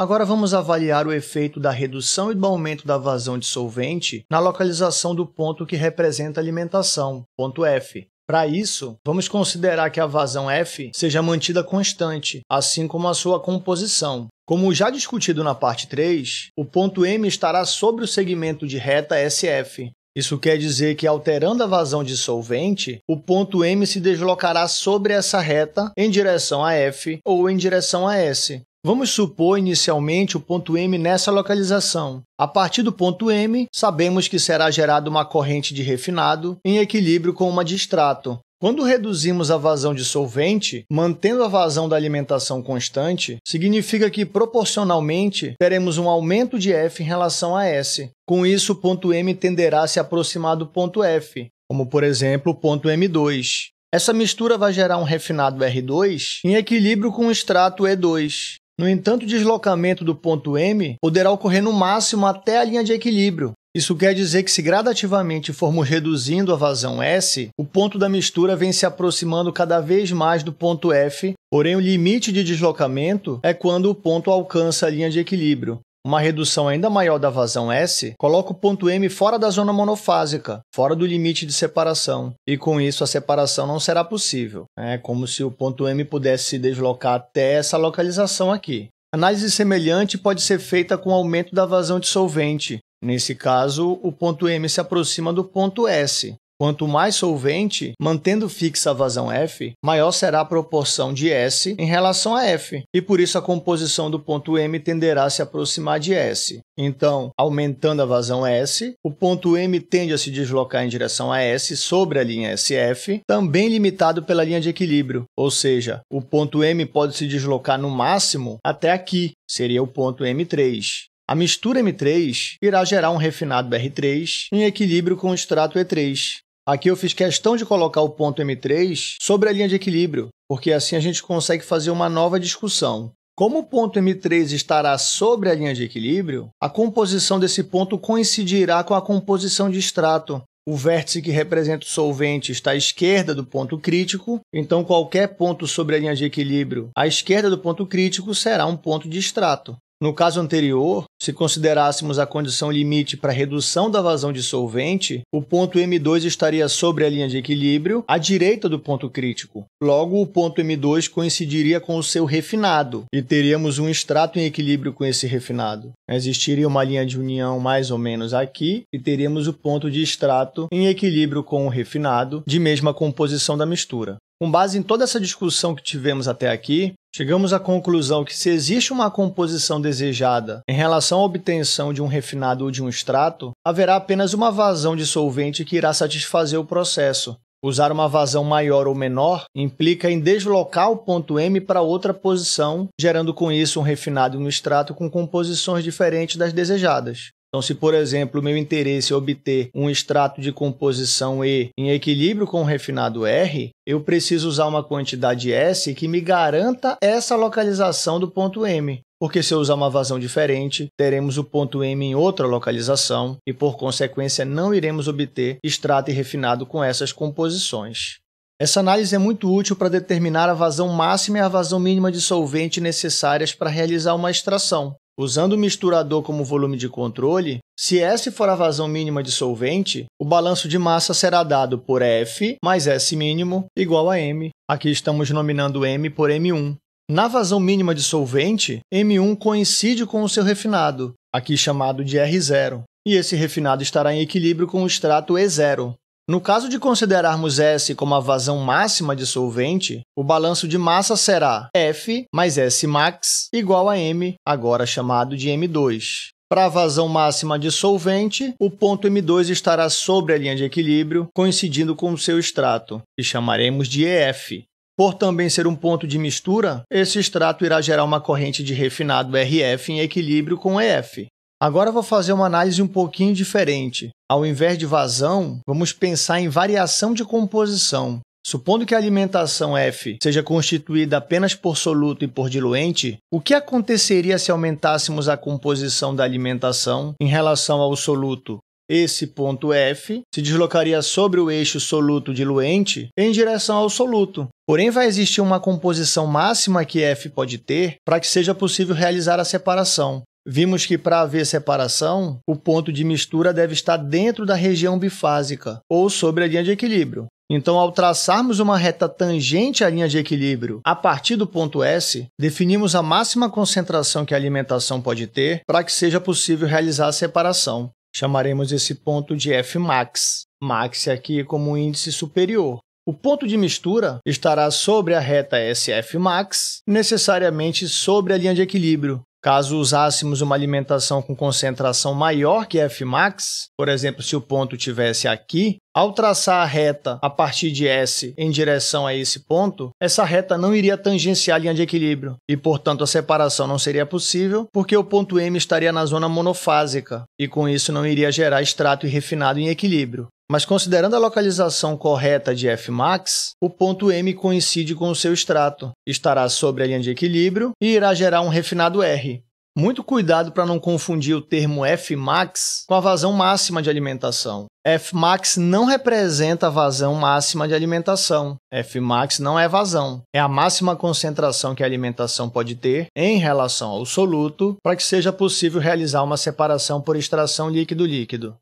Agora vamos avaliar o efeito da redução e do aumento da vazão de solvente na localização do ponto que representa a alimentação, ponto F. Para isso, vamos considerar que a vazão F seja mantida constante, assim como a sua composição. Como já discutido na parte 3, o ponto M estará sobre o segmento de reta SF. Isso quer dizer que, alterando a vazão de solvente, o ponto M se deslocará sobre essa reta em direção a F ou em direção a S. Vamos supor inicialmente o ponto M nessa localização. A partir do ponto M, sabemos que será gerada uma corrente de refinado em equilíbrio com uma de extrato. Quando reduzimos a vazão de solvente, mantendo a vazão da alimentação constante, significa que, proporcionalmente, teremos um aumento de F em relação a S. Com isso, o ponto M tenderá a se aproximar do ponto F, como, por exemplo, o ponto M2. Essa mistura vai gerar um refinado R2 em equilíbrio com o extrato E2. No entanto, o deslocamento do ponto M poderá ocorrer no máximo até a linha de equilíbrio. Isso quer dizer que, se gradativamente formos reduzindo a vazão S, o ponto da mistura vem se aproximando cada vez mais do ponto F, porém o limite de deslocamento é quando o ponto alcança a linha de equilíbrio. Uma redução ainda maior da vazão S coloca o ponto M fora da zona monofásica, fora do limite de separação, e com isso a separação não será possível. É como se o ponto M pudesse se deslocar até essa localização aqui. Análise semelhante pode ser feita com o aumento da vazão de solvente. Nesse caso, o ponto M se aproxima do ponto S. Quanto mais solvente, mantendo fixa a vazão F, maior será a proporção de S em relação a F, e por isso a composição do ponto M tenderá a se aproximar de S. Então, aumentando a vazão S, o ponto M tende a se deslocar em direção a S sobre a linha SF, também limitado pela linha de equilíbrio, ou seja, o ponto M pode se deslocar no máximo até aqui, seria o ponto M3. A mistura M3 irá gerar um refinado R3 em equilíbrio com o extrato E3. Aqui eu fiz questão de colocar o ponto M3 sobre a linha de equilíbrio, porque assim a gente consegue fazer uma nova discussão. Como o ponto M3 estará sobre a linha de equilíbrio, a composição desse ponto coincidirá com a composição de extrato. O vértice que representa o solvente está à esquerda do ponto crítico, então qualquer ponto sobre a linha de equilíbrio à esquerda do ponto crítico será um ponto de extrato. No caso anterior, se considerássemos a condição limite para redução da vazão de solvente, o ponto M2 estaria sobre a linha de equilíbrio, à direita do ponto crítico. Logo, o ponto M2 coincidiria com o seu refinado, e teríamos um extrato em equilíbrio com esse refinado. Existiria uma linha de união mais ou menos aqui, e teríamos o ponto de extrato em equilíbrio com o refinado, de mesma composição da mistura. Com base em toda essa discussão que tivemos até aqui, chegamos à conclusão que, se existe uma composição desejada em relação à obtenção de um refinado ou de um extrato, haverá apenas uma vazão de solvente que irá satisfazer o processo. Usar uma vazão maior ou menor implica em deslocar o ponto M para outra posição, gerando com isso um refinado e um extrato com composições diferentes das desejadas. Então, se, por exemplo, o meu interesse é obter um extrato de composição E em equilíbrio com o refinado R, eu preciso usar uma quantidade S que me garanta essa localização do ponto M. Porque se eu usar uma vazão diferente, teremos o ponto M em outra localização e, por consequência, não iremos obter extrato e refinado com essas composições. Essa análise é muito útil para determinar a vazão máxima e a vazão mínima de solvente necessárias para realizar uma extração. Usando o misturador como volume de controle, se S for a vazão mínima de solvente, o balanço de massa será dado por F mais S mínimo igual a M. Aqui estamos nominando M por M1. Na vazão mínima de solvente, M1 coincide com o seu refinado, aqui chamado de R0, e esse refinado estará em equilíbrio com o extrato E0. No caso de considerarmos S como a vazão máxima de solvente, o balanço de massa será F mais S max igual a M, agora chamado de M2. Para a vazão máxima de solvente, o ponto M2 estará sobre a linha de equilíbrio, coincidindo com o seu extrato, que chamaremos de EF. Por também ser um ponto de mistura, esse extrato irá gerar uma corrente de refinado RF em equilíbrio com EF. Agora vou fazer uma análise um pouquinho diferente. Ao invés de vazão, vamos pensar em variação de composição. Supondo que a alimentação F seja constituída apenas por soluto e por diluente, o que aconteceria se aumentássemos a composição da alimentação em relação ao soluto? esse ponto F se deslocaria sobre o eixo soluto-diluente em direção ao soluto. Porém, vai existir uma composição máxima que F pode ter para que seja possível realizar a separação. Vimos que, para haver separação, o ponto de mistura deve estar dentro da região bifásica, ou sobre a linha de equilíbrio. Então, ao traçarmos uma reta tangente à linha de equilíbrio a partir do ponto S, definimos a máxima concentração que a alimentação pode ter para que seja possível realizar a separação. Chamaremos esse ponto de Fmax. Max aqui como um índice superior. O ponto de mistura estará sobre a reta SFmax, necessariamente sobre a linha de equilíbrio. Caso usássemos uma alimentação com concentração maior que Fmax, por exemplo, se o ponto estivesse aqui, ao traçar a reta a partir de S em direção a esse ponto, essa reta não iria tangenciar a linha de equilíbrio e, portanto, a separação não seria possível porque o ponto M estaria na zona monofásica e, com isso, não iria gerar extrato e refinado em equilíbrio. Mas considerando a localização correta de Fmax, o ponto M coincide com o seu extrato, estará sobre a linha de equilíbrio e irá gerar um refinado R. Muito cuidado para não confundir o termo Fmax com a vazão máxima de alimentação. Fmax não representa a vazão máxima de alimentação. Fmax não é vazão. É a máxima concentração que a alimentação pode ter em relação ao soluto para que seja possível realizar uma separação por extração líquido-líquido.